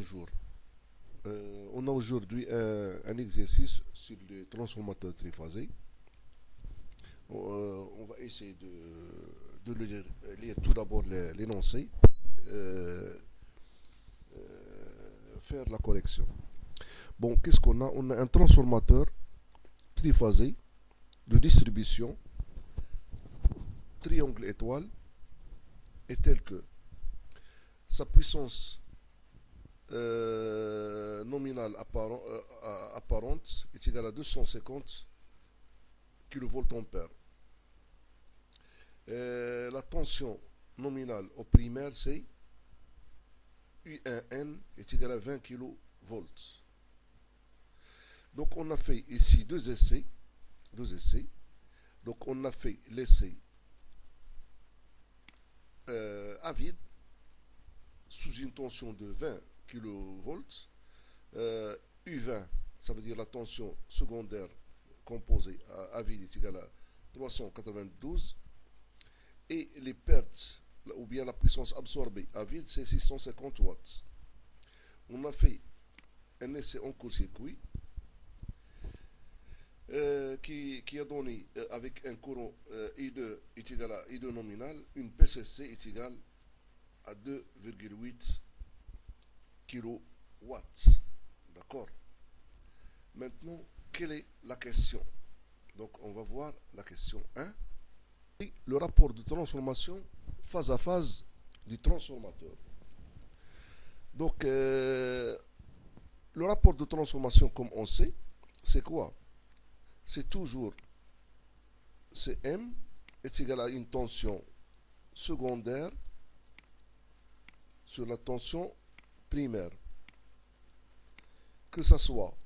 bonjour. On a aujourd'hui un exercice sur les transformateurs triphasés. On va essayer de lire tout d'abord l'énoncé, euh, faire la correction. Bon, qu'est-ce qu'on a? On a un transformateur triphasé de distribution triangle étoile est tel que sa puissance nominale apparente est égale à 250 kVA. La tension nominale au primaire, c'est U1N est égal à 20 kV. Donc on a fait ici deux essais. Donc on a fait l'essai à vide sous une tension de 20 kV. U20, ça veut dire la tension secondaire composée à vide est égale à 392. Et les pertes, ou bien la puissance absorbée à vide, c'est 650 watts. On a fait un essai en court-circuit qui a donné, avec un courant I2 est égal à I2 nominal, une PCC est égale à 2,8 kW. D'accord. Maintenant, quelle est la question? Donc, on va voir la question 1. Le rapport de transformation phase à phase du transformateur. Donc, le rapport de transformation, comme on sait, c'est quoi? C'est toujours Cm est égal à une tension secondaire sur la tension primaire. Que ce soit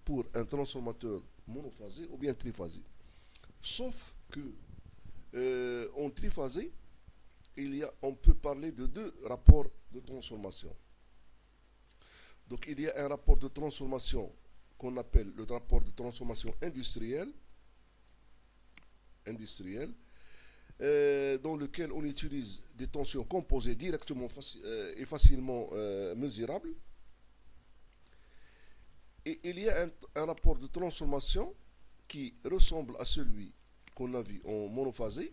pour un transformateur monophasé ou bien triphasé. Sauf que en triphasé, on peut parler de deux rapports de transformation. Donc il y a un rapport de transformation qu'on appelle le rapport de transformation industriel, dans lequel on utilise des tensions composées directement et facilement mesurables. Et il y a un rapport de transformation qui ressemble à celui qu'on a vu en monophasé,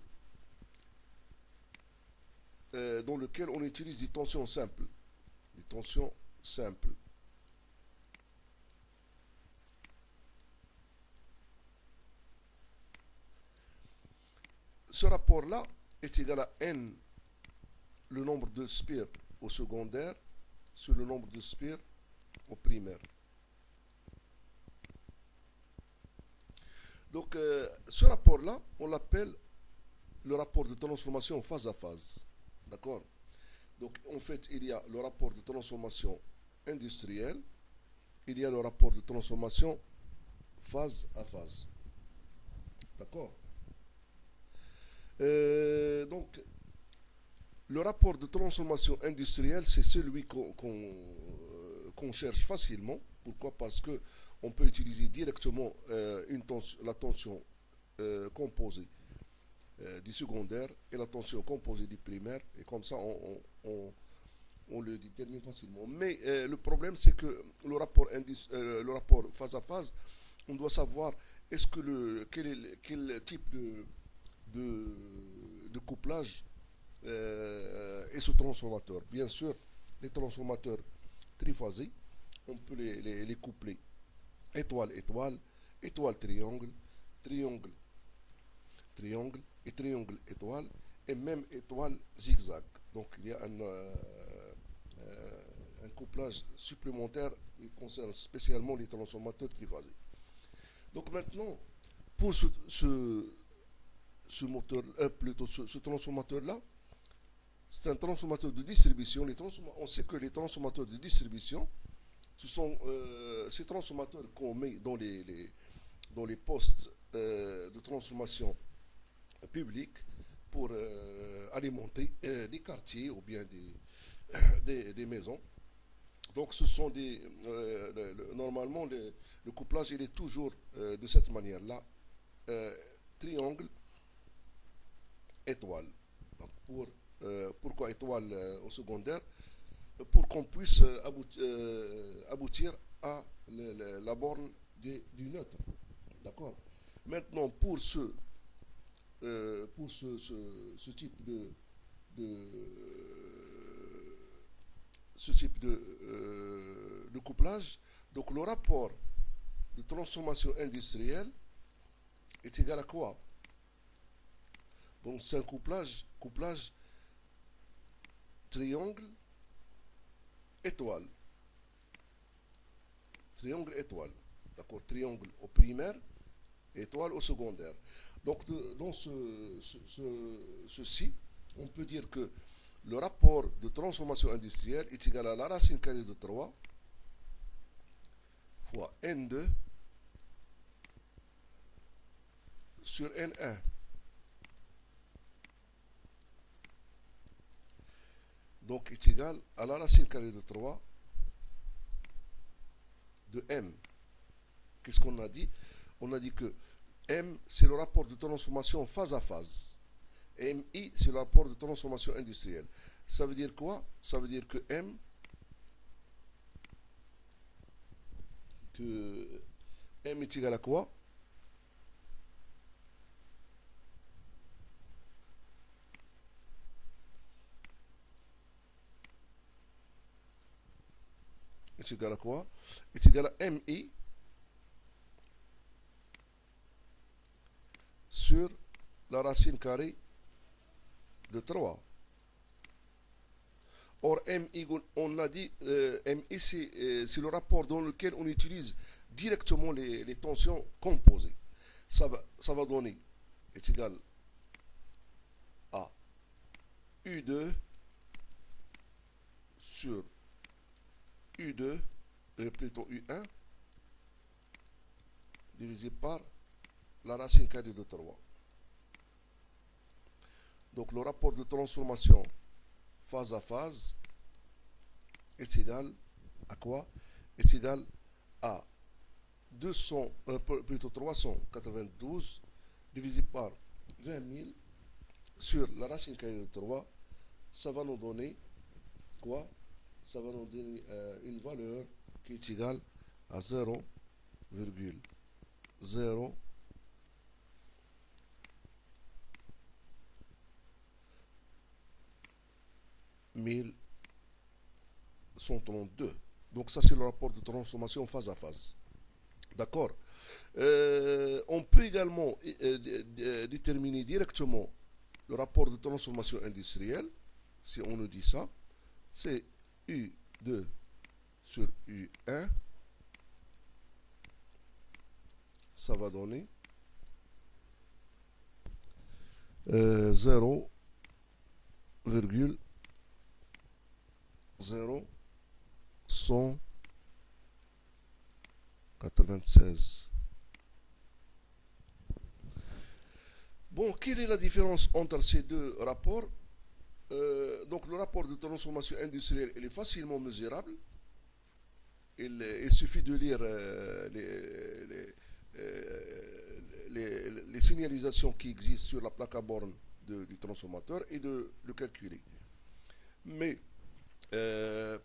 dans lequel on utilise des tensions simples. Ce rapport-là est égal à n, le nombre de spires au secondaire, sur le nombre de spires au primaire. Donc, ce rapport-là, on l'appelle le rapport de transformation phase à phase. D'accord? Donc, en fait, il y a le rapport de transformation industriel, il y a le rapport de transformation phase à phase. D'accord? Donc, le rapport de transformation industrielle, c'est celui qu'on cherche facilement. Pourquoi? Parce que on peut utiliser directement la tension composée du secondaire et la tension composée du primaire, et comme ça on le détermine facilement. Mais le problème, c'est que le rapport phase à phase, on doit savoir quel type de couplage est ce transformateur. Bien sûr, les transformateurs triphasés, on peut les coupler étoile-étoile, étoile-triangle, triangle-triangle et triangle-étoile, et même étoile-zigzag. Donc il y a un couplage supplémentaire qui concerne spécialement les transformateurs triphasés. Donc maintenant, pour ce moteur, plutôt ce transformateur-là, c'est un transformateur de distribution. On sait que les transformateurs de distribution, ce sont ces transformateurs qu'on met dans les postes de transformation publics pour alimenter des quartiers ou bien des maisons. Donc ce sont normalement le couplage il est toujours de cette manière-là, triangle, étoile. Donc pourquoi étoile au secondaire? pour qu'on puisse aboutir à la borne du neutre. D'accord. Maintenant, pour ce type de, ce type de couplage, donc le rapport de transformation industrielle est égal à quoi? Bon, c'est un couplage triangle étoile. Triangle étoile. D'accord. Triangle au primaire, étoile au secondaire. Donc, dans ceci, on peut dire que le rapport de transformation industrielle est égal à la racine carrée de 3 fois N2 sur N1. Donc, est égal à la racine carrée de 3 de M. Qu'est-ce qu'on a dit? On a dit que M, c'est le rapport de transformation phase à phase. MI, c'est le rapport de transformation industrielle. Ça veut dire quoi? Ça veut dire que M est égal à quoi? Est égal à quoi? Est égal à MI sur la racine carrée de 3. Or, MI, on a dit, MI, c'est le rapport dans lequel on utilise directement les tensions composées. Ça va donner, est égal à U2 sur U2, plutôt U1, divisé par la racine carrée de 3. Donc le rapport de transformation phase à phase est égal à quoi? Est égal à 392 divisé par 20 000 sur la racine carrée de 3. Ça va nous donner quoi? Ça va nous donner une valeur qui est égale à 0,0 1132. Donc ça c'est le rapport de transformation phase à phase. D'accord. On peut également déterminer directement le rapport de transformation industrielle. Si on nous dit ça, c'est U2 sur U1. Ça va donner 0,0196. Bon, quelle est la différence entre ces deux rapports? Donc le rapport de transformation industrielle il est facilement mesurable. Il suffit de lire les signalisations qui existent sur la plaque à borne du transformateur et de le calculer. Mais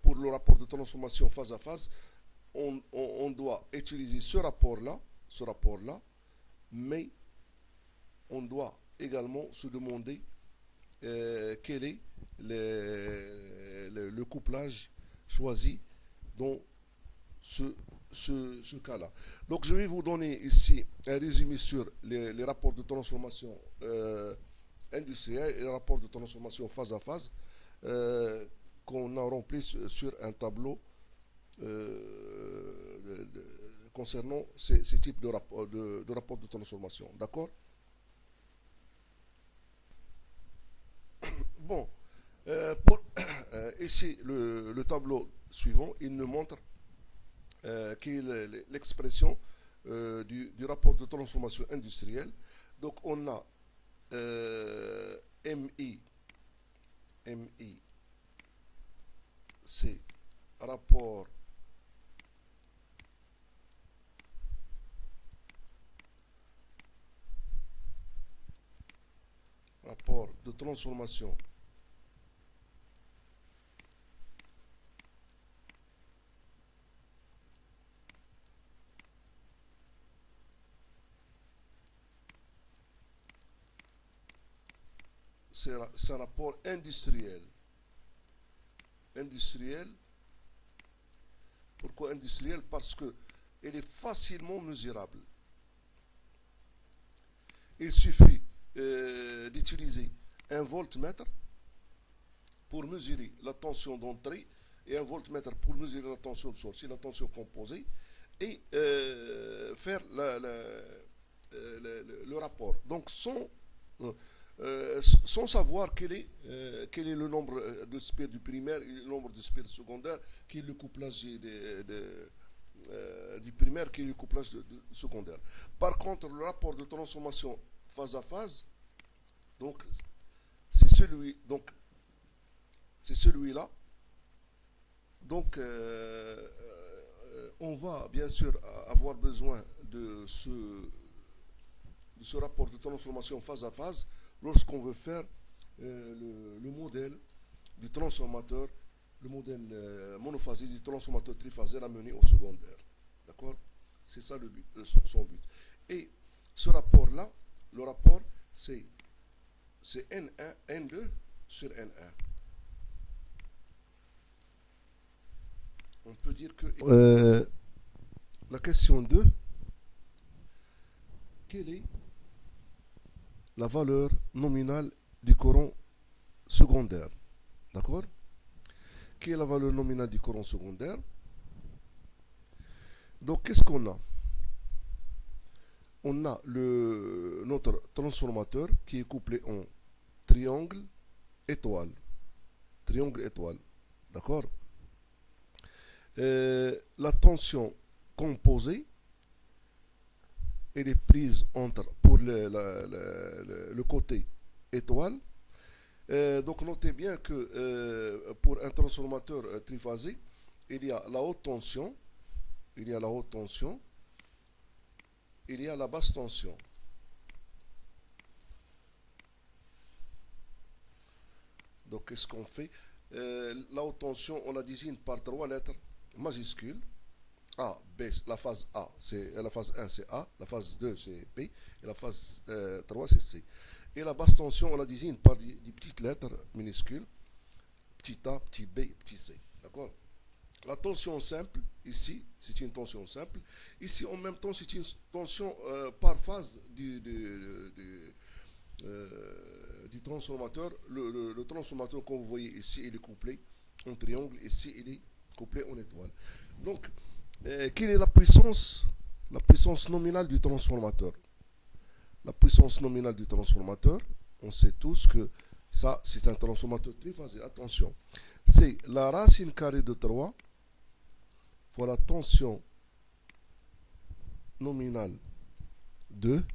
pour le rapport de transformation phase à phase, on doit utiliser ce rapport-là, mais on doit également se demander quel est le couplage choisi dans ce cas-là. Donc je vais vous donner ici un résumé sur les rapports de transformation industrielle et les rapports de transformation phase à phase qu'on a rempli sur un tableau concernant ces types de rapports de transformation. D'accord? Bon, ici le tableau suivant, il nous montre qui est l'expression du rapport de transformation industrielle. Donc on a MI, c'est rapport de transformation c'est un rapport industriel. Industriel. Pourquoi industriel? Parce que il est facilement mesurable. Il suffit d'utiliser un voltmètre pour mesurer la tension d'entrée et un voltmètre pour mesurer la tension de sortie, la tension composée, et faire le rapport. Donc sans savoir quel est le nombre de spires du primaire et le nombre de spires secondaire, qui est le couplage du primaire, qui est le couplage du secondaire. Par contre, le rapport de transformation phase à phase, donc c'est celui-là. Donc on va bien sûr avoir besoin de ce rapport de transformation phase à phase lorsqu'on veut faire le modèle du transformateur, le modèle monophasique du transformateur triphasé ramené au secondaire. D'accord? C'est ça le but, son but. Et ce rapport-là, le rapport, c'est N1, N2 sur N1. On peut dire que la question 2, quelle est la valeur nominale du courant secondaire? D'accord? Quelle est la valeur nominale du courant secondaire? Donc, qu'est-ce qu'on a? On a notre transformateur qui est couplé en triangle étoile. Triangle étoile. D'accord? La tension composée, elle est prise pour le côté étoile. Donc notez bien que pour un transformateur triphasé, il y a la haute tension, il y a la basse tension. Donc qu'est-ce qu'on fait? La haute tension, on la désigne par 3 lettres majuscules. A, B, la phase A, la phase 1 c'est A, la phase 2 c'est B, et la phase 3 c'est C. Et la basse tension, on la désigne par des petites lettres minuscules, petit a, petit b, petit c. D'accord? La tension simple, ici, c'est une tension simple. Ici, en même temps, c'est une tension par phase du transformateur. Le transformateur, comme vous voyez ici, il est couplé en triangle. Ici, il est couplé en étoile. Donc, quelle est la puissance nominale du transformateur? La puissance nominale du transformateur, on sait tous que ça, c'est un transformateur triphasé. Attention, c'est la racine carrée de 3 fois la tension nominale 2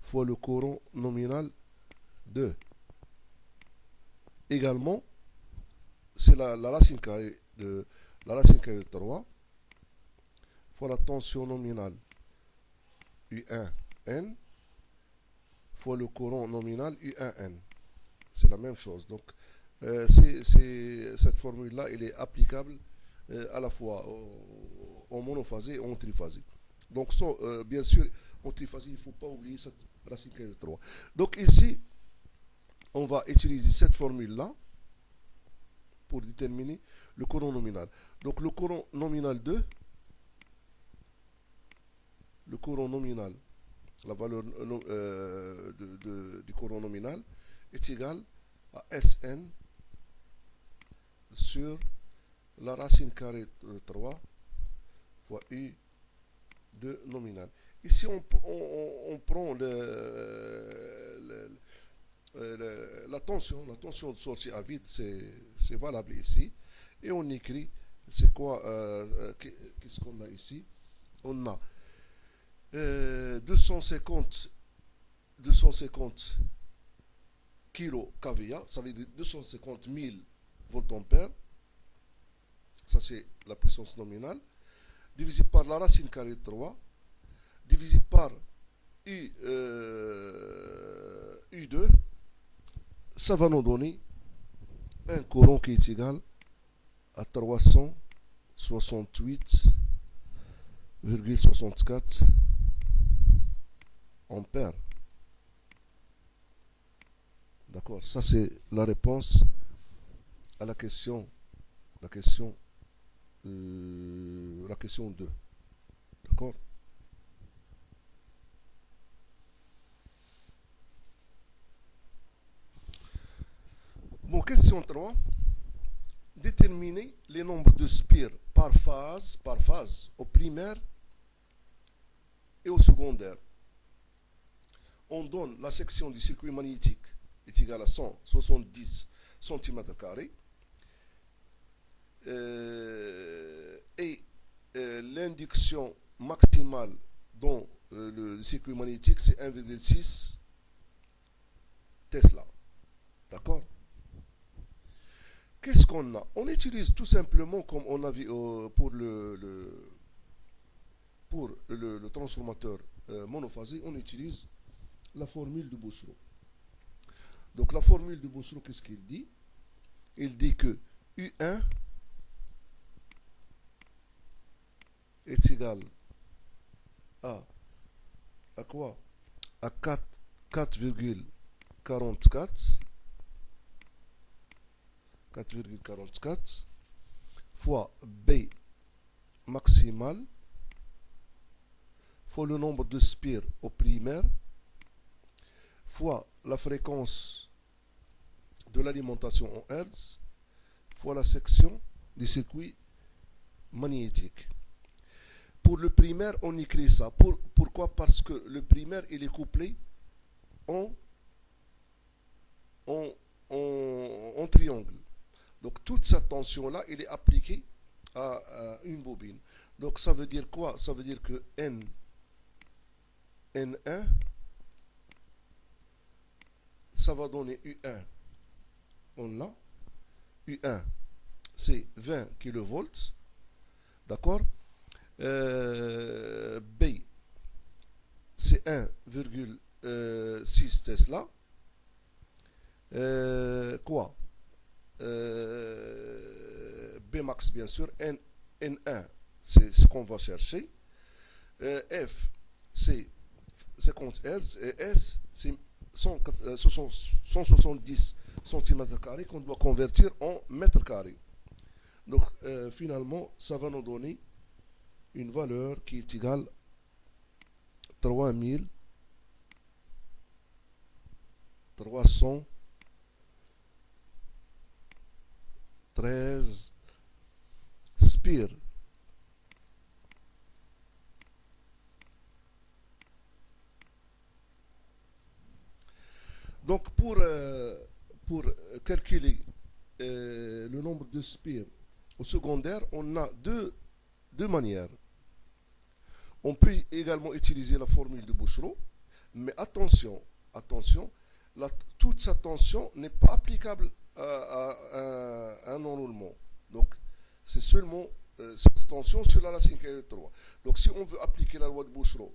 fois le courant nominal 2. Également, c'est la racine carrée de 3 fois la tension nominale U1N fois le courant nominal U1N. C'est la même chose. Donc, cette formule-là, elle est applicable à la fois en monophasé et en triphasé. Donc, bien sûr, en triphasé, il ne faut pas oublier cette racine carrée de 3. Donc, ici, on va utiliser cette formule-là pour déterminer le courant nominal. Donc, le courant nominal 2, le courant nominal, la valeur du courant nominal est égale à Sn sur la racine carrée de 3 fois U2 nominal. Ici, on prend la tension de sortie à vide, c'est valable ici. Et on écrit, c'est quoi, qu'est-ce qu'on a ici? On a 250 kilo kVA, ça veut dire 250 000 voltampères. Ça, c'est la puissance nominale. Divisé par la racine carrée de 3, divisé par U2, ça va nous donner un courant qui est égal à 368,64 ampères. D'accord, ça c'est la réponse à la question, la question 2. D'accord. Bon, question 3. Déterminer les nombres de spires par phase, au primaire et au secondaire. On donne la section du circuit magnétique est égale à 170 cm², et l'induction maximale dans le circuit magnétique, c'est 1,6 Tesla. D'accord. Qu'est-ce qu'on a? On utilise tout simplement, comme on a vu pour le transformateur monophasé, on utilise la formule de Bouchereau. Donc la formule de Bouchereau, qu'est-ce qu'il dit? Il dit que U1 est égal à quoi? À 4,44 fois B maximal fois le nombre de spires au primaire fois la fréquence de l'alimentation en Hertz fois la section du circuit magnétique. Pour le primaire, on écrit ça. Pourquoi? Parce que le primaire, il est couplé en triangle. Donc toute cette tension-là, il est appliquée à une bobine. Donc ça veut dire quoi? Ça veut dire que N1, ça va donner U1. On l'a. U1, c'est 20 kV. D'accord. B, c'est 1,6 Tesla. Quoi? B max, bien sûr. N1, c'est ce qu'on va chercher. F, c'est 50 Hz. Et S, c'est 170 cm² qu'on doit convertir en mètres carrés. Donc, finalement, ça va nous donner une valeur qui est égale à 3313 spires. Donc pour calculer le nombre de spires au secondaire, on a deux manières. On peut également utiliser la formule de Bouchereau, mais attention, toute cette tension n'est pas applicable à un enroulement. Donc, c'est seulement cette tension sur la racine carrée de 3. Donc, si on veut appliquer la loi de Bouchereau,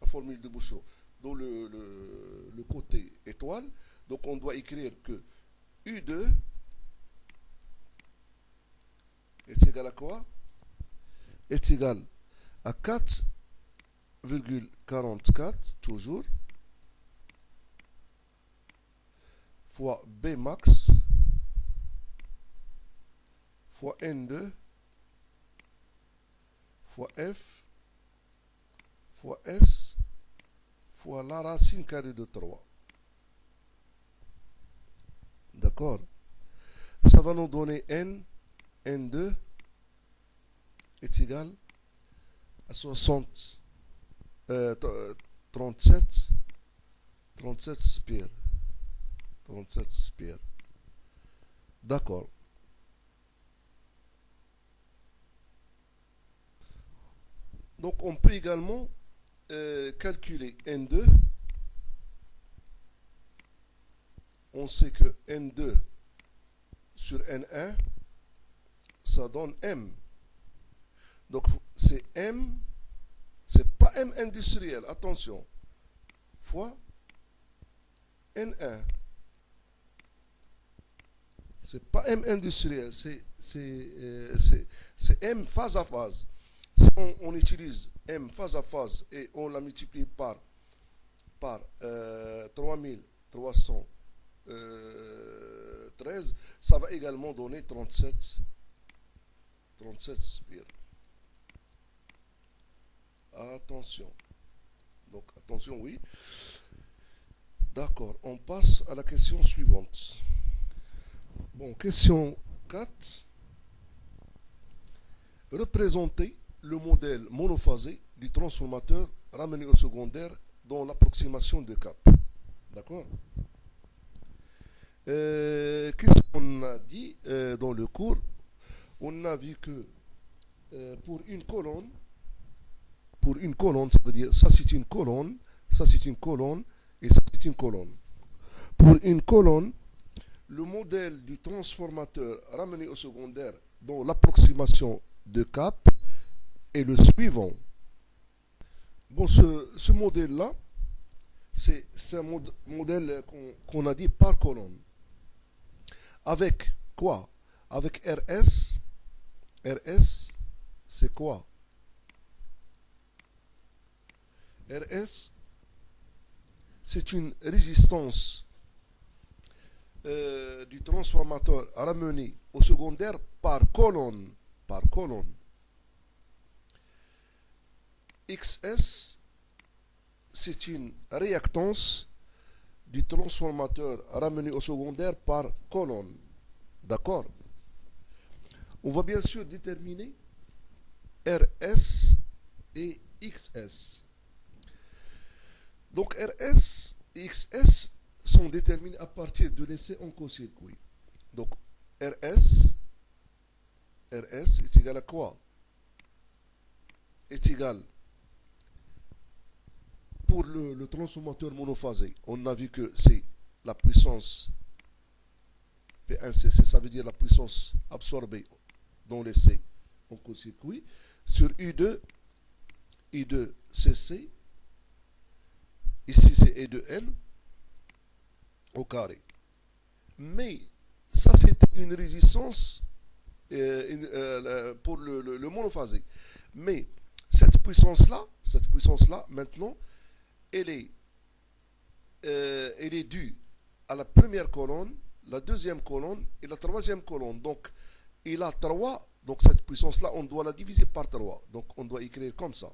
la formule de Bouchereau, dans le côté étoile, donc on doit écrire que U2 est égal à quoi? Est égal à 4,44 toujours fois B max fois N2 fois F fois S fois la racine carrée de 3. D'accord? Ça va nous donner N2 est égal à 37 spires. 37 spires. D'accord. Donc on peut également calculer N2. On sait que N2 sur N1, ça donne M. Donc c'est M, c'est pas M industriel, attention, fois N1. C'est pas M industriel, c'est M phase à phase. Si on utilise M phase à phase et on la multiplie par 3313 13, ça va également donner 37 spires. Attention. Donc attention, oui. D'accord, on passe à la question suivante. Bon, question 4. Représenter le modèle monophasé du transformateur ramené au secondaire dans l'approximation de cap. D'accord. Qu'est-ce qu'on a dit dans le cours? On a vu que pour une colonne, ça veut dire ça c'est une colonne, ça c'est une colonne et ça c'est une colonne. Pour une colonne, le modèle du transformateur ramené au secondaire dans l'approximation de cap est le suivant. Bon, ce modèle-là, c'est un modèle qu'on a dit par colonne. Avec quoi? Avec RS. RS, c'est quoi? RS, c'est une résistance du transformateur ramené au secondaire par colonne. Par colonne. XS, c'est une réactance du transformateur ramené au secondaire par colonne. D'accord? On va bien sûr déterminer RS et XS. Donc RS et XS sont déterminés à partir de l'essai en co-circuit. Donc RS est égal à quoi? Est égal, pour le transformateur monophasé, on a vu que c'est la puissance P1CC, ça veut dire la puissance absorbée dans l'essai en co-circuit, sur I2CC, ici c'est E2N au carré. Mais ça c'est une résistance pour le monophasé. Mais cette puissance-là, maintenant, elle est due à la première colonne, la deuxième colonne et la troisième colonne. Donc, il a 3. Donc, cette puissance-là, on doit la diviser par 3. Donc, on doit écrire comme ça.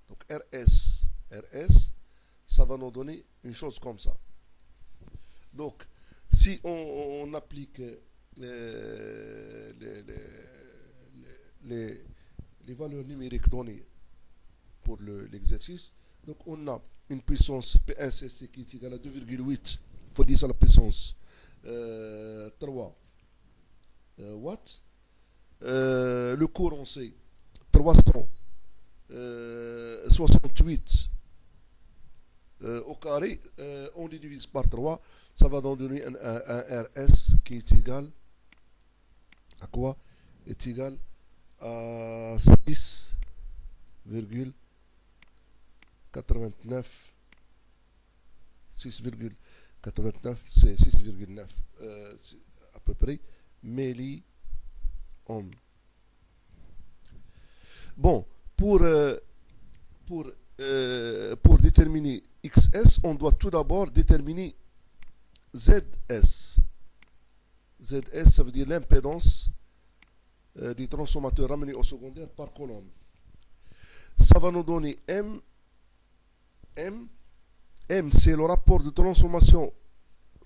Donc, RS, ça va nous donner une chose comme ça. Donc, si on applique les valeurs numériques données pour l'exercice, donc on a une puissance P1CC qui est égale à 2,8 fois 10 à la puissance 3 watts. Le courant c'est 368 au carré. On les divise par 3, ça va nous donner un RS qui est égal à quoi? Est égal à 6,89. 6,89, c'est 6,9 à peu près milliohms. Bon, pour déterminer XS, on doit tout d'abord déterminer ZS. ZS, ça veut dire l'impédance du transformateur ramené au secondaire par colonne. Ça va nous donner M, c'est le rapport de transformation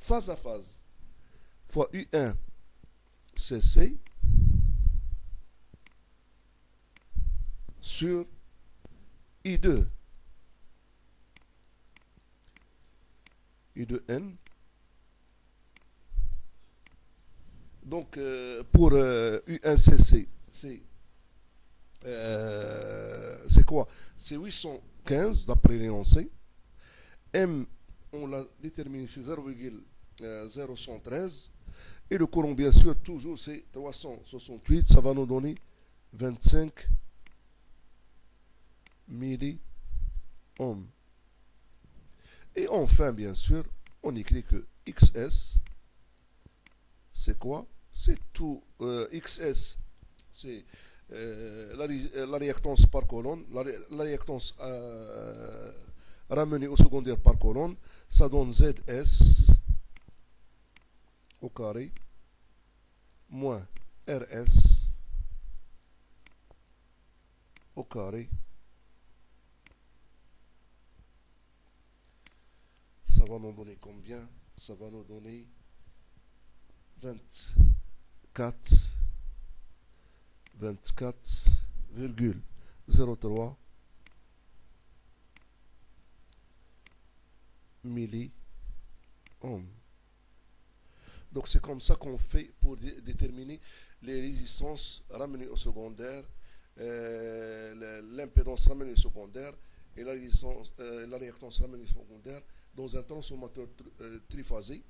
phase à phase fois U1 CC sur I2 N. Donc pour U1CC, c'est quoi? C'est 815 d'après l'énoncé. M, on l'a déterminé, c'est 0,0113. Et le courant, bien sûr, toujours, c'est 368. Ça va nous donner 25 milliohms. Et enfin, bien sûr, on écrit que XS, c'est quoi? C'est tout. XS, c'est la réactance par colonne, la réactance ramenée au secondaire par colonne. Ça donne ZS au carré moins RS au carré. Ça va nous donner combien? Ça va nous donner 24,03 milliohms. Donc c'est comme ça qu'on fait pour déterminer les résistances ramenées au secondaire, l'impédance ramenée au secondaire et la réactance ramenée au secondaire dans un transformateur triphasé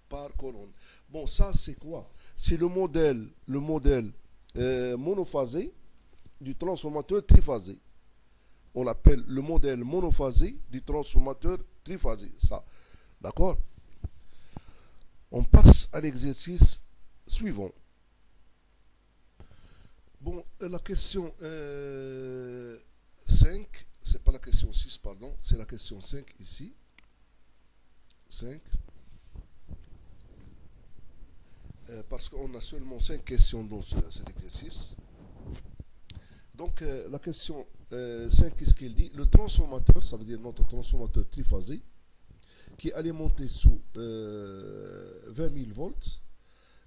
par colonne. Bon, ça c'est quoi? C'est le modèle monophasé du transformateur triphasé. On l'appelle le modèle monophasé du transformateur triphasé. Ça, d'accord? On passe à l'exercice suivant. Bon, la question 5, c'est pas la question 6, pardon, c'est la question 5 ici. 5. Parce qu'on a seulement 5 questions dans cet exercice. Donc, la question 5, qu'est-ce qu'il dit? Le transformateur, ça veut dire notre transformateur triphasé, qui est alimenté sous 20 000 volts.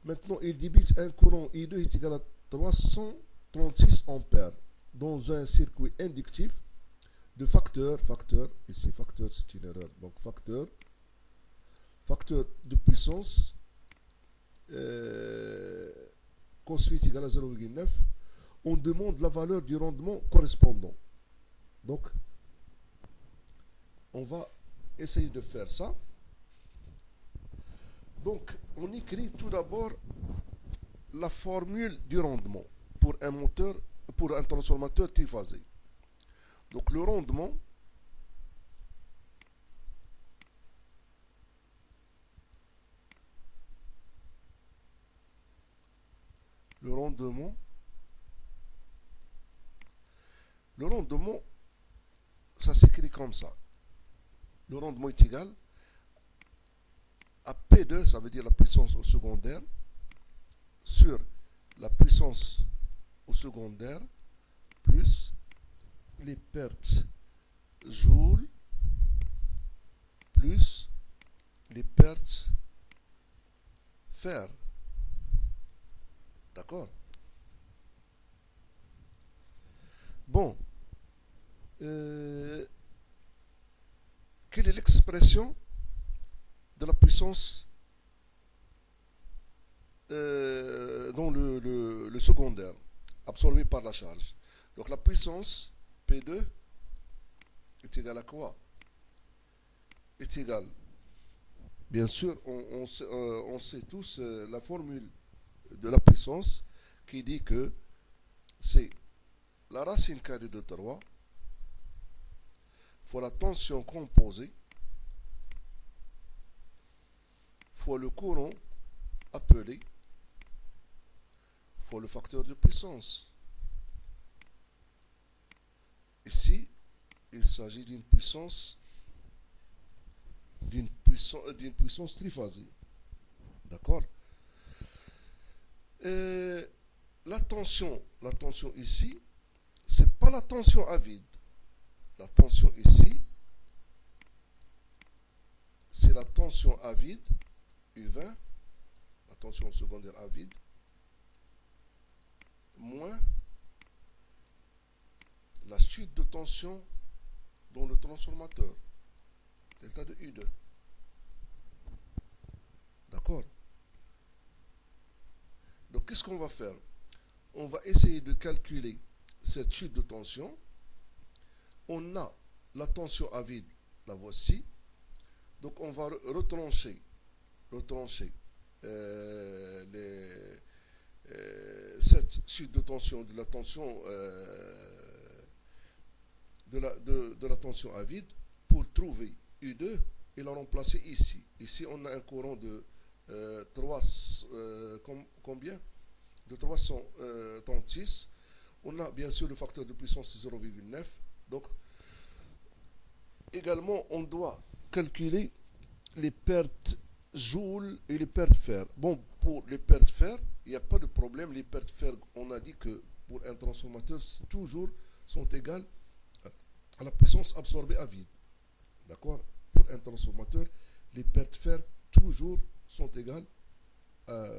Maintenant, il débite un courant I2 est égal à 336 ampères dans un circuit inductif de facteur, ici facteur c'est une erreur, donc facteur de puissance cos phi est égal à 0,9. On demande la valeur du rendement correspondant. Donc, on va essayer de faire ça. Donc, on écrit tout d'abord la formule du rendement pour un transformateur triphasé. Donc, le rendement ça s'écrit comme ça. Le rendement est égal à P2, ça veut dire la puissance au secondaire, sur la puissance au secondaire, plus les pertes joules, plus les pertes fer. D'accord? Bon. Quelle est l'expression de la puissance dans le secondaire absorbée par la charge? Donc la puissance P2 est égale à quoi? Est égale, bien sûr, on sait tous la formule de la puissance qui dit que c'est la racine carrée de 3 fois la tension composée fois le courant appelé fois le facteur de puissance. Ici, il s'agit d'une puissance triphasée. D'accord? La tension ici, c'est pas la tension à vide. La tension ici, c'est la tension à vide, U20, la tension secondaire à vide, moins la chute de tension dans le transformateur, delta de U2. D'accord? Donc, qu'est-ce qu'on va faire? On va essayer de calculer cette chute de tension. On a la tension à vide, la voici. Donc, on va retrancher cette chute de tension de la tension de la tension à vide pour trouver U2 et la remplacer ici. Ici, on a un courant de combien? De 336. On a bien sûr le facteur de puissance de 0,9. Donc, également, on doit calculer les pertes joules et les paires de fer. Bon, pour les paires de fer, il n'y a pas de problème. Les paires de fer, on a dit que pour un transformateur, toujours sont égales à la puissance absorbée à vide. D'accord? Pour un transformateur, les paires de fer, toujours sont égales à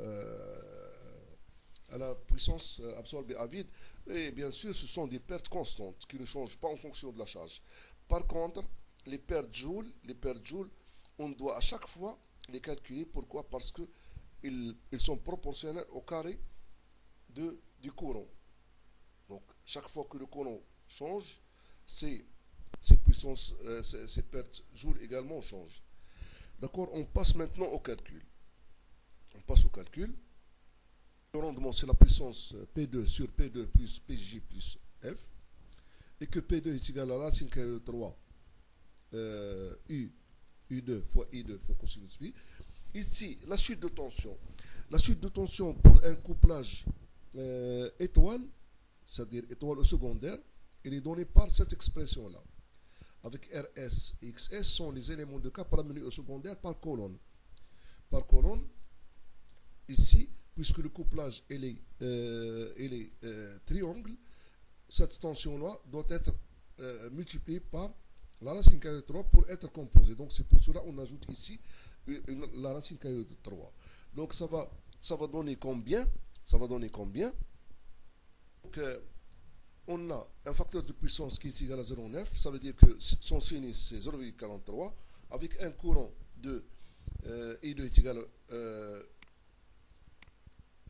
la puissance absorbée à vide. Et bien sûr, ce sont des pertes constantes qui ne changent pas en fonction de la charge. Par contre, les pertes joules, on doit à chaque fois les calculer. Pourquoi? Parce que ils sont proportionnels au carré du courant. Donc, chaque fois que le courant change, ces puissances, ces pertes joules également changent. D'accord? On passe maintenant au calcul. On passe au calcul. Le rendement, c'est la puissance P2 sur P2 plus PJ plus F. Et que P2 est égal à racine carrée de 3 U2 fois I2 fois cosinus phi. Ici, la chute de tension. La chute de tension pour un couplage étoile, c'est-à-dire étoile au secondaire, elle est donnée par cette expression-là. Avec RS et XS sont les éléments de cas paramenés au secondaire par colonne. Par colonne, ici, puisque le couplage est triangle, cette tension-là doit être multipliée par la racine carrée de 3 pour être composée. Donc c'est pour cela qu'on ajoute ici la racine carrée de 3. Donc ça va donner combien? Ça va donner combien? Donc, on a un facteur de puissance qui est égal à 0,9. Ça veut dire que son sinus c'est 0,43 avec un courant de I2 est égal à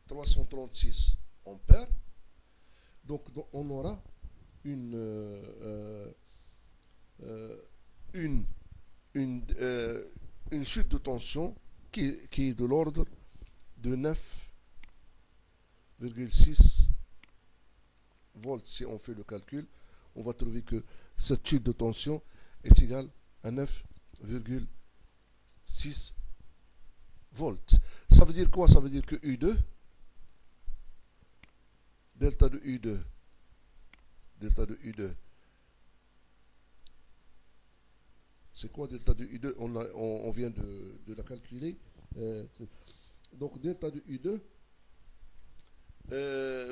336 ampères. Donc on aura une chute de tension qui est de l'ordre de 9,6 volts. Si on fait le calcul, on va trouver que cette chute de tension est égale à 9,6 volts. Ça veut dire quoi? Ça veut dire que U2, delta de U2, c'est quoi delta de U2? On vient de la calculer. Donc delta de U2,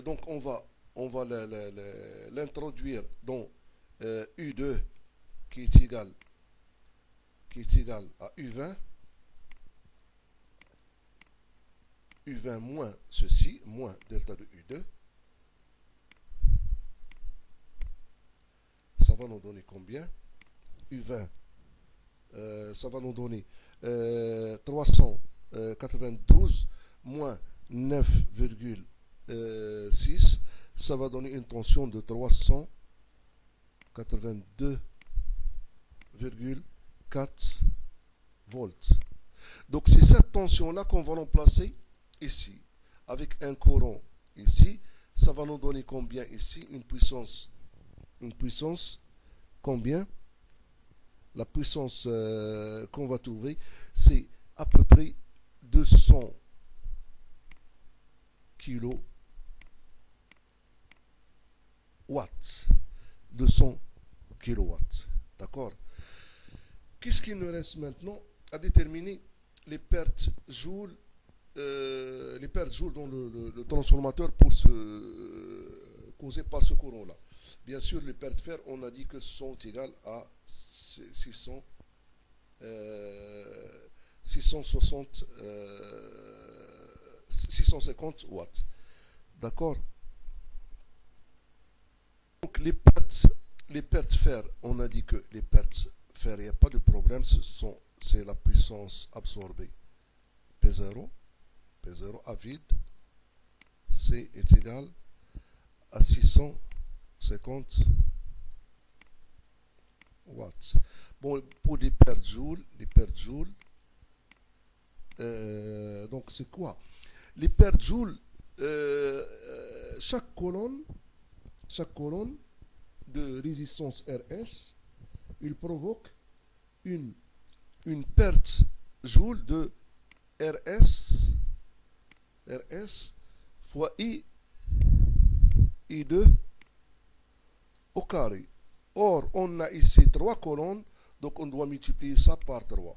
donc on va l'introduire dans U2 qui est égal à U20 moins ceci, moins delta de U2. Ça va nous donner combien? U20, ça va nous donner 392 moins 9,6. Ça va donner une tension de 382,4 volts. Donc c'est cette tension-là qu'on va remplacer ici, avec un courant ici. Ça va nous donner combien ici? Une puissance combien? La puissance qu'on va trouver, c'est à peu près 200 kilowatts. 200 kilowatts. D'accord? Qu'est-ce qu'il nous reste maintenant à déterminer les pertes joules dans le transformateur causées par ce courant-là. Bien sûr, les pertes de fer, on a dit que sont égales à 650 watts. D'accord? Donc les pertes fer, on a dit que les pertes fer, il n'y a pas de problème, c'est la puissance absorbée. P0 à vide, C est égal à 650 watts. Bon, pour les pertes joules, donc c'est quoi? Les pertes joules, chaque colonne de résistance RS, il provoque une perte joule de RS fois I2 au carré. Or, on a ici 3 colonnes, donc on doit multiplier ça par 3.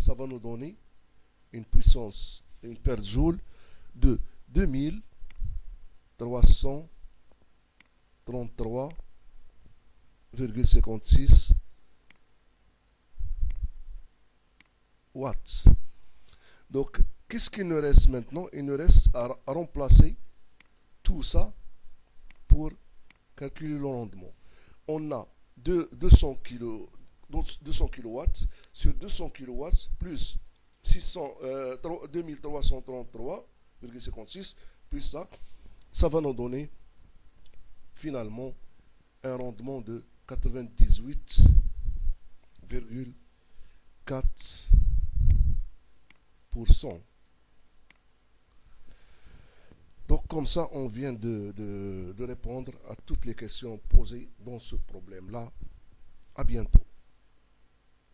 ça va nous donner une puissance, une perte joule de 2333,56 watts. Donc, qu'est-ce qu'il nous reste maintenant? Il nous reste à remplacer tout ça pour calculer le rendement. On a 200 kilowatts sur 200 kilowatts plus 2333,56 plus ça va nous donner finalement un rendement de 98,4%. Donc comme ça, on vient de répondre à toutes les questions posées dans ce problème-là. À bientôt.